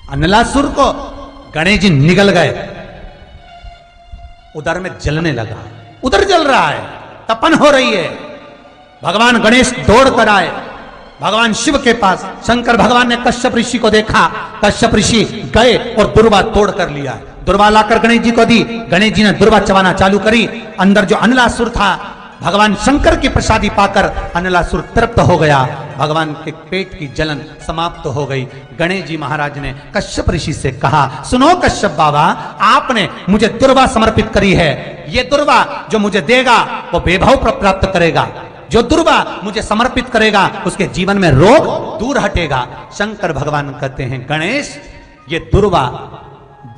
अनलासुर को गणेश जी निगल गए, उधर में जलने लगा, उधर जल रहा है, तपन हो रही है। भगवान गणेश दौड़ कर आए भगवान शिव के पास। शंकर भगवान ने कश्यप ऋषि को देखा, कश्यप ऋषि गए और दुर्वा तोड़ कर लिया। दुर्वा लाकर गणेश जी को दी, गणेश जी ने दुर्वा चबाना चालू करी। अंदर जो अनलासुर था, भगवान शंकर की प्रसादी पाकर अनलासुर तृप्त हो गया, भगवान के पेट की जलन समाप्त हो गई। गणेश जी महाराज ने कश्यप ऋषि से कहा, सुनो कश्यप बाबा, आपने मुझे दुर्वा समर्पित करी है, ये दुर्वा जो मुझे देगा वो वैभव प्राप्त करेगा, जो दुर्वा मुझे समर्पित करेगा उसके जीवन में रोग दूर हटेगा। शंकर भगवान कहते हैं, गणेश ये दुर्वा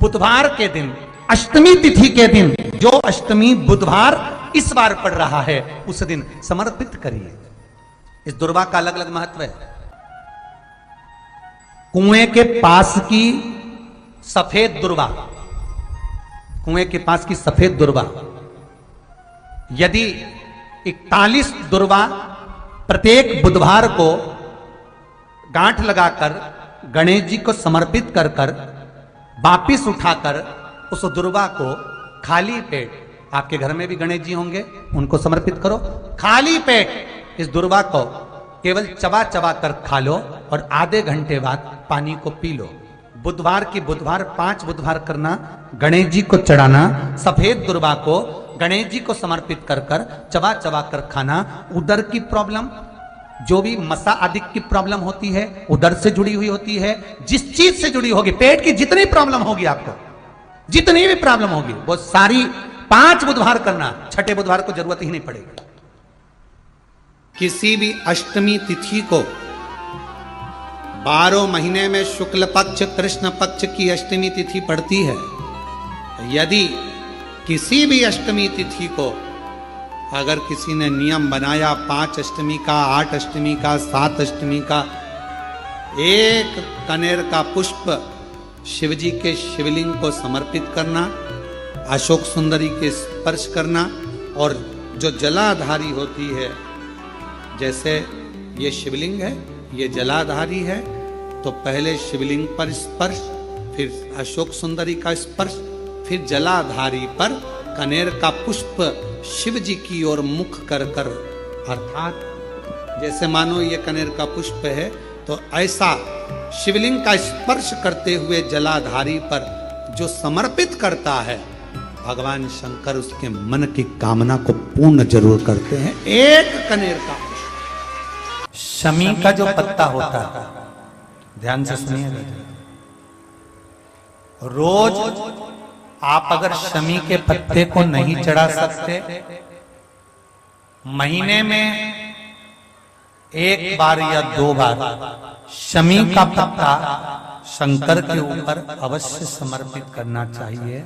बुधवार के दिन, अष्टमी तिथि के दिन, जो अष्टमी बुधवार इस बार पड़ रहा है उस दिन समर्पित करिए। इस दुर्वा का अलग अलग महत्व है। कुएं के पास की सफेद दुर्वा, कुएं के पास की सफेद दुर्वा, यदि 41 दुर्वा प्रत्येक बुधवार को गांठ लगाकर गणेश जी को समर्पित कर कर वापिस उठाकर उस दुर्वा को खाली पेट, आपके घर में भी गणेश जी होंगे, उनको समर्पित करो। खाली पेट इस दुर्वा को केवल चबा चबा कर खा लो और आधे घंटे बाद पानी को पी लो। बुधवार की बुधवार 5 बुधवार करना, गणेश जी को चढ़ाना, सफेद दुर्वा को गणेश जी को समर्पित कर कर चबा चबा कर खाना। उदर की प्रॉब्लम, जो भी मसा आदि की प्रॉब्लम होती है उदर से जुड़ी हुई होती है, जिस चीज से जुड़ी होगी, पेट की जितनी प्रॉब्लम होगी, आपको जितनी भी प्रॉब्लम होगी वो सारी 5 बुधवार करना, छठे बुधवार को जरूरत ही नहीं पड़ेगी। किसी भी अष्टमी तिथि को 12 महीने में शुक्ल पक्ष कृष्ण पक्ष की अष्टमी तिथि पड़ती है। यदि किसी भी अष्टमी तिथि को अगर किसी ने नियम बनाया 5 अष्टमी का, 8 अष्टमी का, 7 अष्टमी का, एक कनेर का पुष्प शिवजी के शिवलिंग को समर्पित करना, अशोक सुंदरी के स्पर्श करना, और जो जलाधारी होती है, जैसे ये शिवलिंग है, ये जलाधारी है, तो पहले शिवलिंग पर स्पर्श, फिर अशोक सुंदरी का स्पर्श, फिर जलाधारी पर कनेर का पुष्प शिव जी की ओर मुख कर कर, अर्थात जैसे मानो ये कनेर का पुष्प है, तो ऐसा शिवलिंग का स्पर्श करते हुए जलाधारी पर जो समर्पित करता है, भगवान शंकर उसके मन की कामना को पूर्ण जरूर करते हैं। एक कनेर का पुष्प, शमी का जो पत्ता होता है, ध्यान से सुनिए, रोज आप अगर शमी के पत्ते को नहीं चढ़ा सकते, महीने में 1 बार या 2 बार शमी का पत्ता शंकर के ऊपर अवश्य समर्पित करना चाहिए।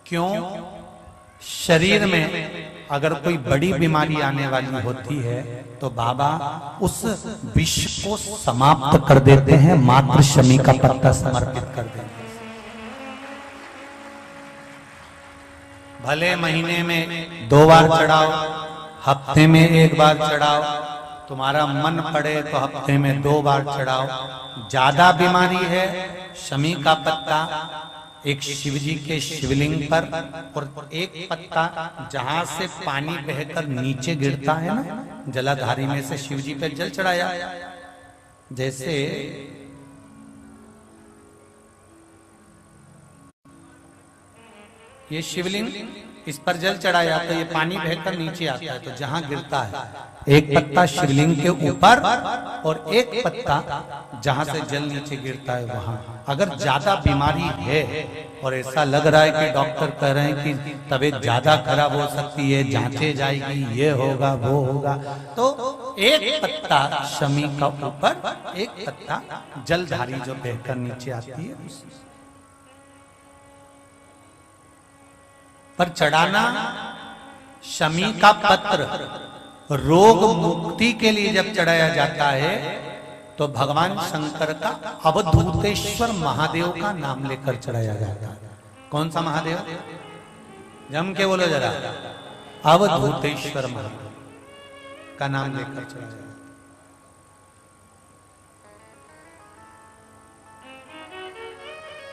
क्यों? शरीर में अगर कोई बड़ी बीमारी आने वाली होती है तो बाबा उस विष को समाप्त कर देते हैं, मात्र शमी का पत्ता समर्पित कर देते हैं। भले महीने में 2 बार चढ़ाओ, हफ्ते में 1 बार चढ़ाओ, तुम्हारा मन पड़े तो हफ्ते में 2 बार चढ़ाओ। ज्यादा बीमारी है, शमी का पत्ता एक शिवजी के शिवलिंग पर, और एक पत्ता जहां से पानी बहकर नीचे गिरता है ना, जलाधारी में से शिवजी पे जल चढ़ाया, जैसे ये शिवलिंग, इस पर जल चढ़ाया तो ये पानी बहकर नीचे आता है, तो जहां गिरता है एक पत्ता शिवलिंग के ऊपर और एक पत्ता जहां से जल नीचे गिरता है वहां। अगर ज्यादा बीमारी है और ऐसा लग रहा है कि डॉक्टर कह रहे हैं कि तबीयत ज्यादा खराब हो सकती है, जांचे जाएगी, ये होगा वो होगा, तो एक पत्ता शमी का ऊपर, एक पत्ता जलधारी जो बहकर नीचे आती है पर चढ़ाना। शमी का पत्र रोग मुक्ति के लिए जब चढ़ाया जाता है तो भगवान शंकर का अवधूतेश्वर महादेव का नाम लेकर चढ़ाया जाता है। कौन सा महादेव? जम के बोलो जरा, अवधूतेश्वर महादेव का नाम लेकर चढ़ाया जाता है।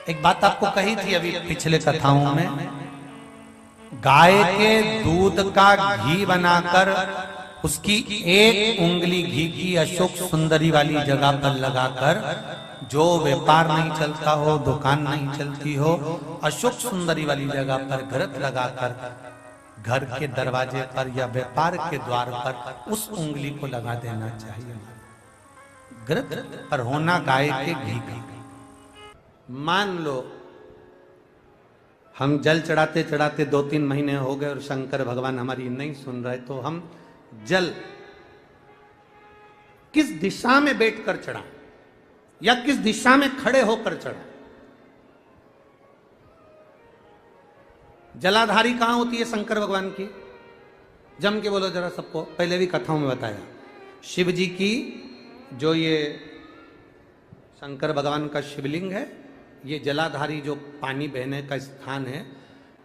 एक बात आपको कही थी अभी पिछले कथाओं में, गाय के दूध का घी बनाकर उसकी एक उंगली घी की अशोक सुंदरी वाली जगह पर लगाकर जो व्यापार नहीं चलता हो, दुकान नहीं चलती हो, अशोक सुंदरी वाली जगह पर घृत लगाकर घर के दरवाजे पर या व्यापार के द्वार पर उस उंगली को लगा देना चाहिए। घृत पर होना गाय के घी का। मान लो हम जल चढ़ाते चढ़ाते 2-3 महीने हो गए और शंकर भगवान हमारी नहीं सुन रहे, तो हम जल किस दिशा में बैठकर चढ़ा या किस दिशा में खड़े होकर चढ़ा? जलाधारी कहां होती है शंकर भगवान की? जम के बोलो जरा सबको, पहले भी कथाओं में बताया। शिव जी की जो ये शंकर भगवान का शिवलिंग है, ये जलाधारी जो पानी बहने का स्थान है,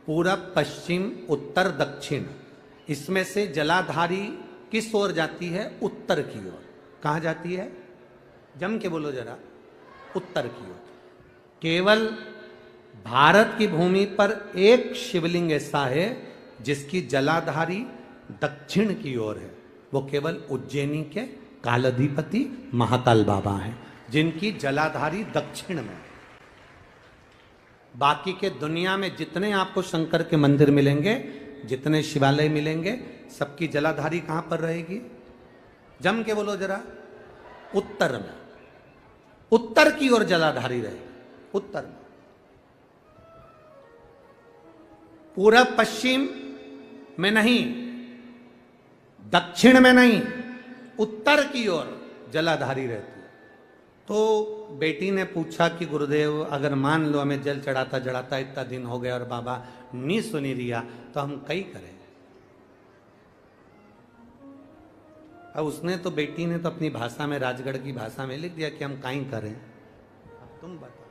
पूरब पश्चिम उत्तर दक्षिण, इसमें से जलाधारी किस ओर जाती है? उत्तर की ओर। कहां जाती है? जम के बोलो जरा, उत्तर की ओर। केवल भारत की भूमि पर एक शिवलिंग ऐसा है जिसकी जलाधारी दक्षिण की ओर है, वो केवल उज्जैनी के कालाधिपति महाकाल बाबा हैं, जिनकी जलाधारी दक्षिण में। बाकी के दुनिया में जितने आपको शंकर के मंदिर मिलेंगे, जितने शिवालय मिलेंगे, सबकी जलाधारी कहां पर रहेगी? जम के बोलो जरा, उत्तर में। उत्तर की ओर जलाधारी रहेगी, उत्तर में। पूरब पश्चिम में नहीं, दक्षिण में नहीं, उत्तर की ओर जलाधारी रहती है। तो बेटी ने पूछा कि गुरुदेव, अगर मान लो हमें जल चढ़ाता चढ़ाता इतना दिन हो गया और बाबा नहीं सुनी रिया, तो हम कई करें? अब उसने तो, बेटी ने तो अपनी भाषा में, राजगढ़ की भाषा में लिख दिया कि हम काई करें। अब तुम बताओ।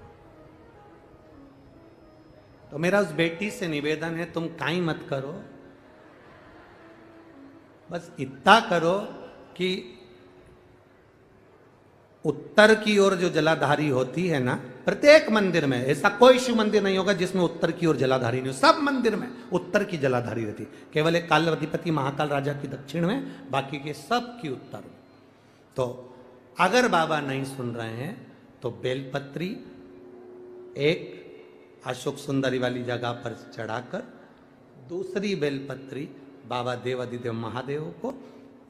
तो मेरा उस बेटी से निवेदन है, तुम काई मत करो, बस इतना करो कि उत्तर की ओर जो जलाधारी होती है ना, प्रत्येक मंदिर में, ऐसा कोई शिव मंदिर नहीं होगा जिसमें उत्तर की ओर जलाधारी नहीं हो। सब मंदिर में उत्तर की जलाधारी रहती, केवल एक कालाधिपति महाकाल राजा की दक्षिण में, बाकी के सब की उत्तर में। तो अगर बाबा नहीं सुन रहे हैं तो बेलपत्री एक अशोक सुंदरी वाली जगह पर चढ़ाकर, दूसरी बेलपत्री बाबा देवादिदेव महादेव को,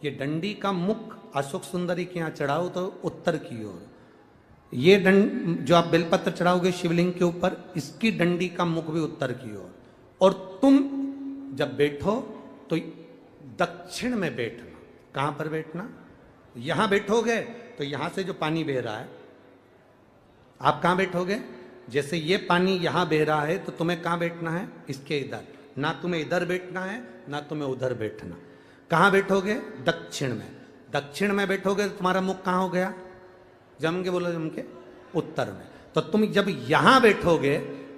ये डंडी का मुख अशोक सुंदरी के यहाँ चढ़ाओ तो उत्तर की ओर। ये जो आप बेलपत्र चढ़ाओगे शिवलिंग के ऊपर, इसकी डंडी का मुख भी उत्तर की ओर। और तुम जब बैठो तो दक्षिण में बैठना। कहां पर बैठना? यहां बैठोगे तो यहां से जो पानी बह रहा है, आप कहां बैठोगे? जैसे ये पानी यहां बह रहा है तो तुम्हें कहां बैठना है? इसके इधर। ना तुम्हें इधर बैठना है, ना तुम्हें उधर बैठना। कहां बैठोगे? दक्षिण में। दक्षिण में बैठोगे तो तुम्हारा मुख कहां हो गया? जम के बोलो, जम के उत्तर में। तो तुम जब यहां बैठोगे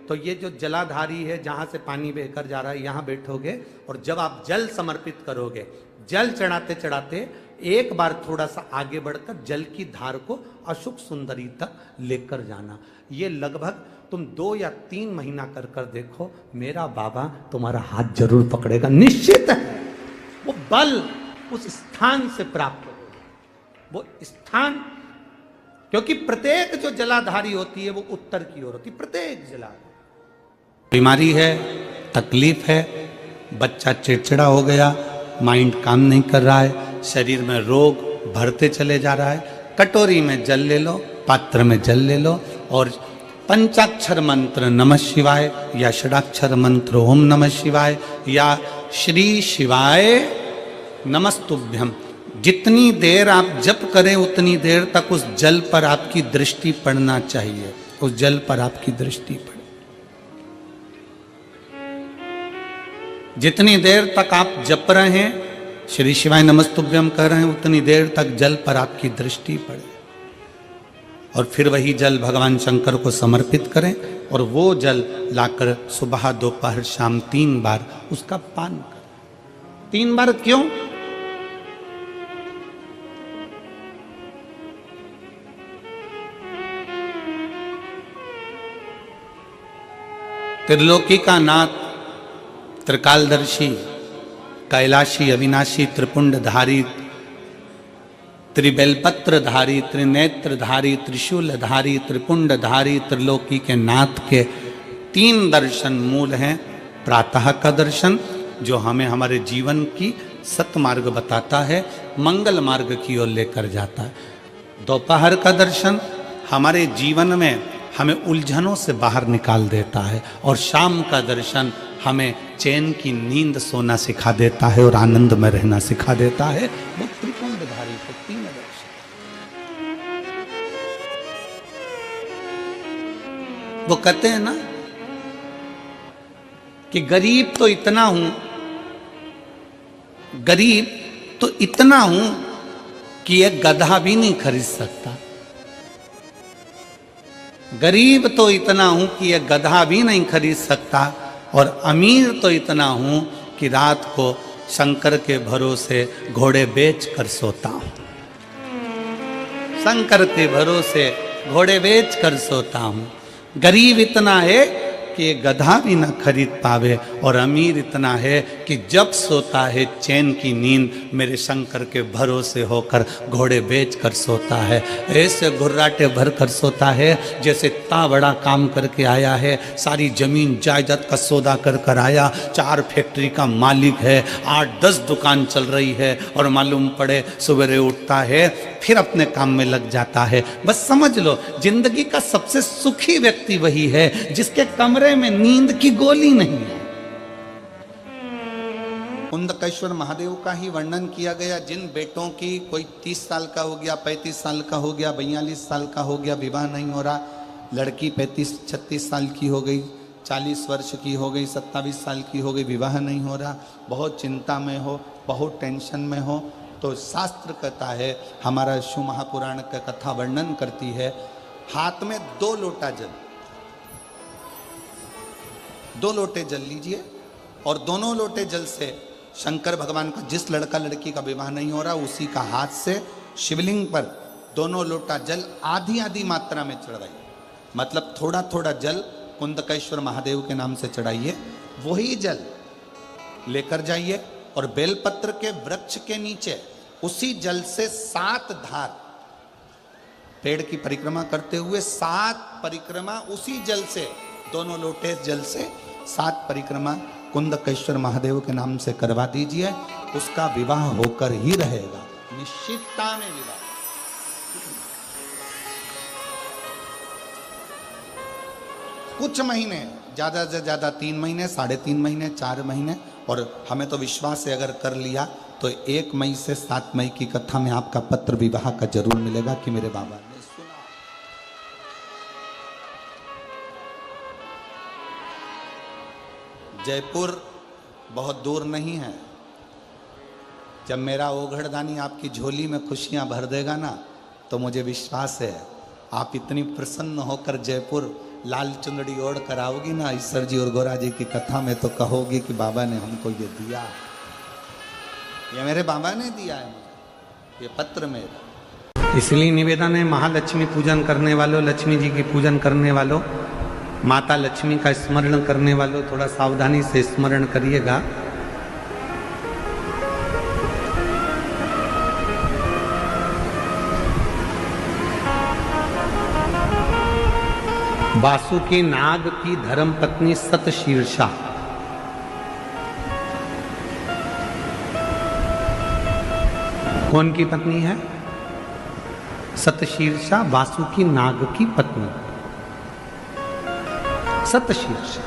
तो ये जो जलाधारी है जहां से पानी बहकर जा रहा है, यहां बैठोगे। और जब आप जल समर्पित करोगे, जल चढ़ाते चढ़ाते एक बार थोड़ा सा आगे बढ़कर जल की धार को अशोक सुंदरी तक लेकर जाना। ये लगभग तुम 2 या 3 महीना कर कर देखो, मेरा बाबा तुम्हारा हाथ जरूर पकड़ेगा, निश्चित है। वो बल उस स्थान से प्राप्त होगा, वो स्थान, क्योंकि प्रत्येक जो जलाधारी होती है वो उत्तर की ओर होती है। प्रत्येक जलाधारी। बीमारी है, तकलीफ है, बच्चा चिड़चिड़ा हो गया, माइंड काम नहीं कर रहा है, शरीर में रोग भरते चले जा रहा है, कटोरी में जल ले लो, पात्र में जल ले लो और पंचाक्षर मंत्र नमः शिवाय या षडाक्षर मंत्र ओम नमः शिवाय या श्री शिवाय नमस्तुभ्यम, जितनी देर आप जप करें उतनी देर तक उस जल पर आपकी दृष्टि पड़ना चाहिए। उस जल पर आपकी दृष्टि पड़े। जितनी देर तक आप जप रहे हैं, श्री शिवाय नमस्तुभ्यम कह रहे हैं, उतनी देर तक जल पर आपकी दृष्टि पड़े। और फिर वही जल भगवान शंकर को समर्पित करें और वो जल लाकर सुबह दोपहर शाम 3 बार उसका पान करें। 3 बार क्यों? त्रिलोकी का नाथ, त्रिकालदर्शी, कैलाशी, अविनाशी, त्रिपुंडधारी, त्रिबेलपत्रधारी, त्रिनेत्रधारी, त्रिशूलधारी, त्रिपुंडधारी, त्रिलोकी के नाथ के 3 दर्शन मूल हैं। प्रातः का दर्शन जो हमें हमारे जीवन की सतमार्ग बताता है, मंगल मार्ग की ओर लेकर जाता है। दोपहर का दर्शन हमारे जीवन में हमें उलझनों से बाहर निकाल देता है, और शाम का दर्शन हमें चैन की नींद सोना सिखा देता है और आनंद में रहना सिखा देता है। वो त्रिपुंडधारी को 3 दर्शन। वो कहते हैं ना कि गरीब तो इतना हूं, गरीब तो इतना हूं कि एक गधा भी नहीं खरीद सकता। गरीब तो इतना हूं कि एक गधा भी नहीं खरीद सकता, और अमीर तो इतना हूं कि रात को शंकर के भरोसे घोड़े बेच कर सोता हूं। शंकर के भरोसे घोड़े बेच कर सोता हूं। गरीब इतना है कि गधा भी न खरीद पावे, और अमीर इतना है कि जब सोता है चैन की नींद मेरे शंकर के भरोसे होकर घोड़े बेच कर सोता है। ऐसे घुर्राटे भर कर सोता है जैसे इतना बड़ा काम करके आया है, सारी जमीन जायदाद का सौदा कर कर आया, 4 फैक्ट्री का मालिक है, 8-10 दुकान चल रही है, और मालूम पड़े सवेरे उठता है फिर अपने काम में लग जाता है। बस समझ लो जिंदगी का सबसे सुखी व्यक्ति वही है जिसके कमरे में नींद की गोली नहीं है। कुंदकेश्वर महादेव का ही वर्णन किया गया, जिन बेटों की कोई 30 साल का हो गया, 35 साल का हो गया, 42 साल का हो गया, विवाह नहीं हो रहा। लड़की 35-36 साल की हो गई, 40 वर्ष की हो गई, 27 साल की हो गई, विवाह नहीं हो रहा, बहुत चिंता में हो, बहुत टेंशन में हो, तो शास्त्र कहता है, हमारा शिव महापुराण का कथा वर्णन करती है, हाथ में 2 लोटा जल, 2 लोटे जल लीजिए, और दोनों लोटे जल से शंकर भगवान का, जिस लड़का लड़की का विवाह नहीं हो रहा उसी का हाथ से शिवलिंग पर दोनों लोटा जल आधी आधी मात्रा में चढ़ाइए। मतलब थोड़ा थोड़ा जल कुंदकेश्वर महादेव के नाम से चढ़ाइए। वही जल लेकर जाइए और बेलपत्र के वृक्ष के नीचे उसी जल से 7 धार, पेड़ की परिक्रमा करते हुए 7 परिक्रमा उसी जल से, दोनों लोटे जल से 7 परिक्रमा कुंदकेश्वर महादेव के नाम से करवा दीजिए। उसका विवाह होकर ही रहेगा, निश्चितता में विवाह। कुछ महीने, ज्यादा से ज्यादा 3 महीने, 3.5 महीने, 4 महीने, और हमें तो विश्वास है अगर कर लिया तो 1 मई से 7 मई की कथा में आपका पत्र विवाह का जरूर मिलेगा कि मेरे बाबा ने सुना। जयपुर बहुत दूर नहीं है। जब मेरा ओघड़दानी आपकी झोली में खुशियां भर देगा ना, तो मुझे विश्वास है आप इतनी प्रसन्न होकर जयपुर लाल चुंदड़ी ओढ़ कर आओगी ना ईश्वर जी और गोरा जी की कथा में, तो कहोगी कि बाबा ने हमको ये दिया, ये मेरे बाबा ने दिया है, ये पत्र मेरा। इसलिए निवेदन है, महालक्ष्मी पूजन करने वालों, लक्ष्मी जी की पूजन करने वालों, माता लक्ष्मी का स्मरण करने वालों, थोड़ा सावधानी से स्मरण करिएगा। वासुकी नाग की धर्म पत्नी सतशीर्षा, कौन की पत्नी है? सतशीर्षा, वासुकी नाग की पत्नी सतशीर्षा।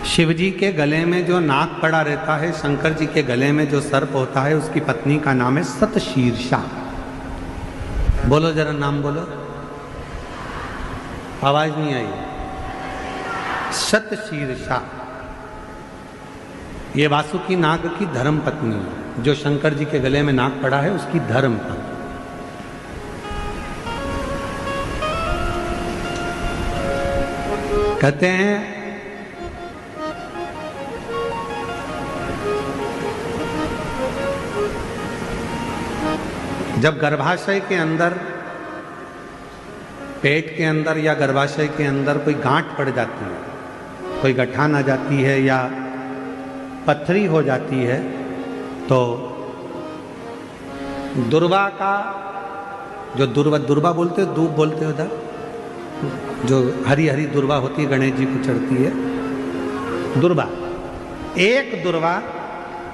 शिव जी के गले में जो नाग पड़ा रहता है, शंकर जी के गले में जो सर्प होता है, उसकी पत्नी का नाम है सतशीर्षा। बोलो जरा, नाम बोलो, आवाज नहीं आई। सतशीर्षा ये वासुकी नाग की धर्म पत्नी है, जो शंकर जी के गले में नाग पड़ा है उसकी धर्म पत्नी। कहते हैं जब गर्भाशय के अंदर, पेट के अंदर या गर्भाशय के अंदर कोई गांठ पड़ जाती है, कोई गठान आ जाती है या पथरी हो जाती है तो दुर्वा का जो दुर्वा बोलते हो, दूब बोलते हो उधर, जो हरी हरी दुर्वा होती है गणेश जी को चढ़ती है, दुर्वा,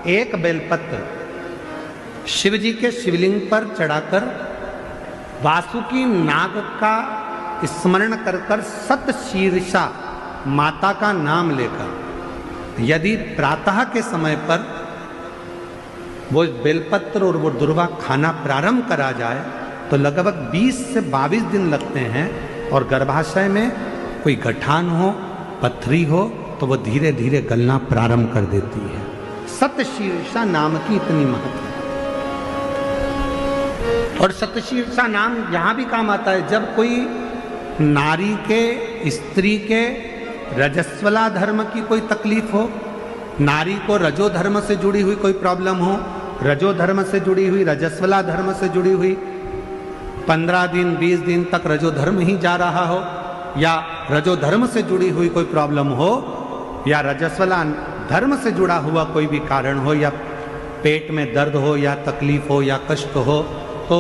एक बेलपत्र शिव जी के शिवलिंग पर चढ़ाकर वासुकी नाग का स्मरण कर सतशीर्षा माता का नाम लेकर यदि प्रातः के समय पर वो बेलपत्र और वो दुर्वा खाना प्रारंभ करा जाए तो लगभग 20 से 22 दिन लगते हैं और गर्भाशय में कोई गठान हो, पथरी हो तो वो धीरे धीरे गलना प्रारंभ कर देती है। सतशीर्षा नाम की इतनी महत्व है। और सतशीर्षा नाम यहां भी काम आता है जब कोई नारी के, स्त्री के रजस्वला धर्म की कोई तकलीफ हो, नारी को रजो धर्म से जुड़ी हुई कोई प्रॉब्लम हो, रजो धर्म से जुड़ी हुई, रजस्वला धर्म से जुड़ी हुई, 15 दिन 20 दिन तक रजो धर्म ही जा रहा हो, या रजो धर्म से जुड़ी हुई कोई प्रॉब्लम हो, या रजस्वला धर्म से जुड़ा हुआ कोई भी कारण हो, या पेट में दर्द हो, या तकलीफ हो, या कष्ट हो, तो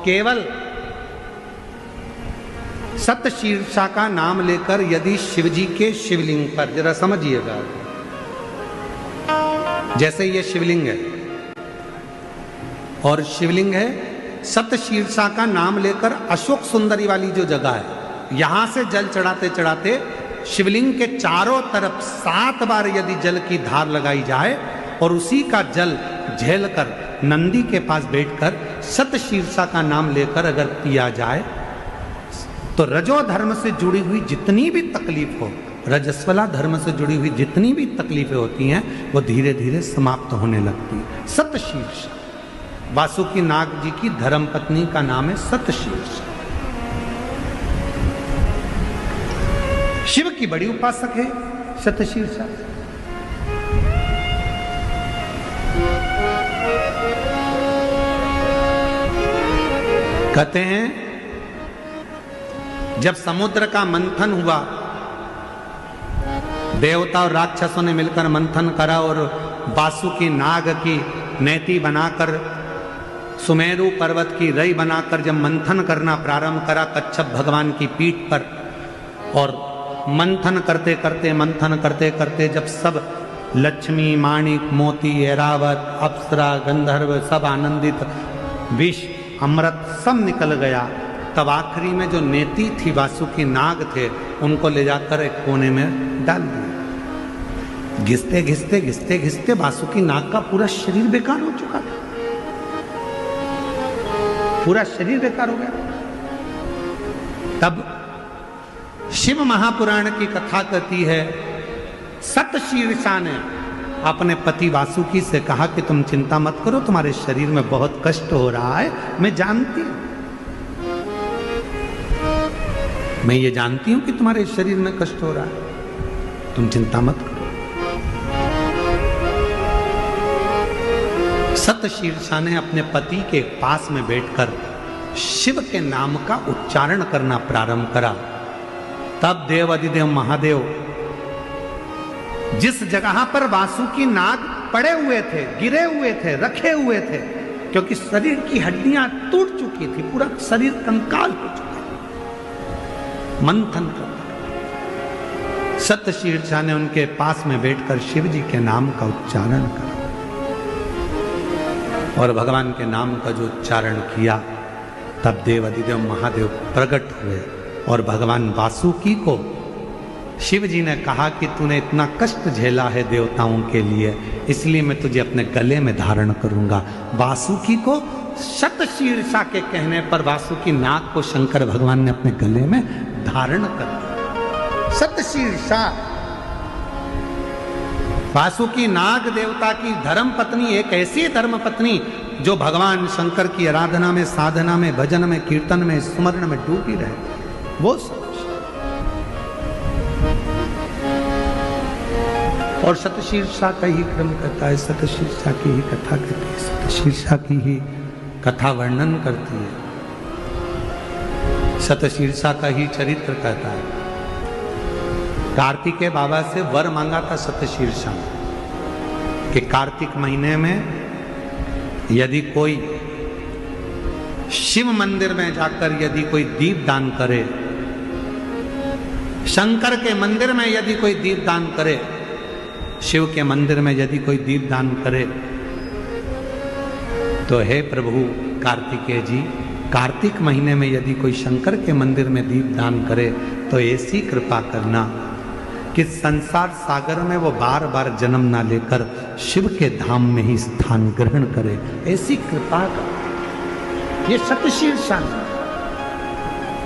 केवल सतशीर्षा का नाम लेकर यदि शिवजी के शिवलिंग पर, जरा समझिएगा, जैसे ये शिवलिंग है और शिवलिंग है, सतशीर्षा का नाम लेकर अशोक सुंदरी वाली जो जगह है, यहां से जल चढ़ाते चढ़ाते शिवलिंग के चारों तरफ 7 बार यदि जल की धार लगाई जाए और उसी का जल झेलकर नंदी के पास बैठकर सतशीर्षा का नाम लेकर अगर पिया जाए तो रजो धर्म से जुड़ी हुई जितनी भी तकलीफ हो, रजस्वला धर्म से जुड़ी हुई जितनी भी तकलीफें होती हैं वो धीरे धीरे समाप्त होने लगती है। सतशीर्षा, वासुकी नाग जी की धर्म पत्नी का नाम है सतशीर्षा। शिव की बड़ी उपासक है सतशीर्षा। कहते हैं जब समुद्र का मंथन हुआ, देवता और राक्षसों ने मिलकर मंथन करा और वासुकी नाग की नेति बनाकर सुमेरु पर्वत की रई बनाकर जब मंथन करना प्रारंभ करा कच्छप भगवान की पीठ पर, और मंथन करते करते जब सब लक्ष्मी, माणिक, मोती, ऐरावत, अप्सरा, गंधर्व सब आनंदित, विष, अमृत सब निकल गया, तब आखिरी में जो नेति थी वासुकी नाग थे उनको ले जाकर एक कोने में डाल दिया। घिसते वासुकी नाग का पूरा शरीर बेकार हो चुका था, पूरा शरीर बेकार हो गया। तब शिव महापुराण की कथा कहती है सतशीर्षा ने अपने पति वासुकी से कहा कि तुम चिंता मत करो, तुम्हारे शरीर में बहुत कष्ट हो रहा है, मैं जानती हूं, मैं ये जानती हूं कि तुम्हारे शरीर में कष्ट हो रहा है, तुम चिंता मत करो। सतशीर्षा ने अपने पति के पास में बैठकर शिव के नाम का उच्चारण करना प्रारंभ करा। तब देव अधिदेव महादेव जिस जगह पर वासुकी नाग पड़े हुए थे, गिरे हुए थे, रखे हुए थे, क्योंकि शरीर की हड्डियां टूट चुकी थी, पूरा शरीर कंकाल हो चुका, मंथन करता, सतशीर्षा ने उनके पास में बैठकर शिव जी के नाम का उच्चारण करा और भगवान के नाम का जो उच्चारण किया, तब देव अधिदेव महादेव प्रकट हुए और भगवान वासुकी को शिव जी ने कहा कि तूने इतना कष्ट झेला है देवताओं के लिए, इसलिए मैं तुझे अपने गले में धारण करूंगा। वासुकी को सतशीर्षा के कहने पर वासुकी नाग को शंकर भगवान ने अपने गले में धारण कर दिया। सतशीर्षा वासुकी नाग देवता की धर्म पत्नी, एक ऐसी धर्म पत्नी जो भगवान शंकर की आराधना में, साधना में, भजन में, कीर्तन में, स्मरण में डूबी रहे, वो और सतशीर्षा का ही क्रम कहता है, सतशीर्षा की ही कथा कहती है, सतशीर्षा की ही कथा वर्णन करती है, सतशीर्षा का ही चरित्र कहता है। कार्तिकेय बाबा से वर मांगा था सतशीर्षण कि कार्तिक महीने में यदि कोई शिव मंदिर में जाकर यदि कोई दीप दान करे, शंकर के मंदिर में यदि कोई दीप दान करे, शिव के मंदिर में यदि कोई दीप दान करे, तो हे प्रभु कार्तिकेय जी, कार्तिक महीने में यदि कोई शंकर के मंदिर में दीप दान करे तो ऐसी कृपा करना कि संसार सागर में वो बार बार जन्म ना लेकर शिव के धाम में ही स्थान ग्रहण करे, ऐसी कृपा कर। ये सतशीर्षण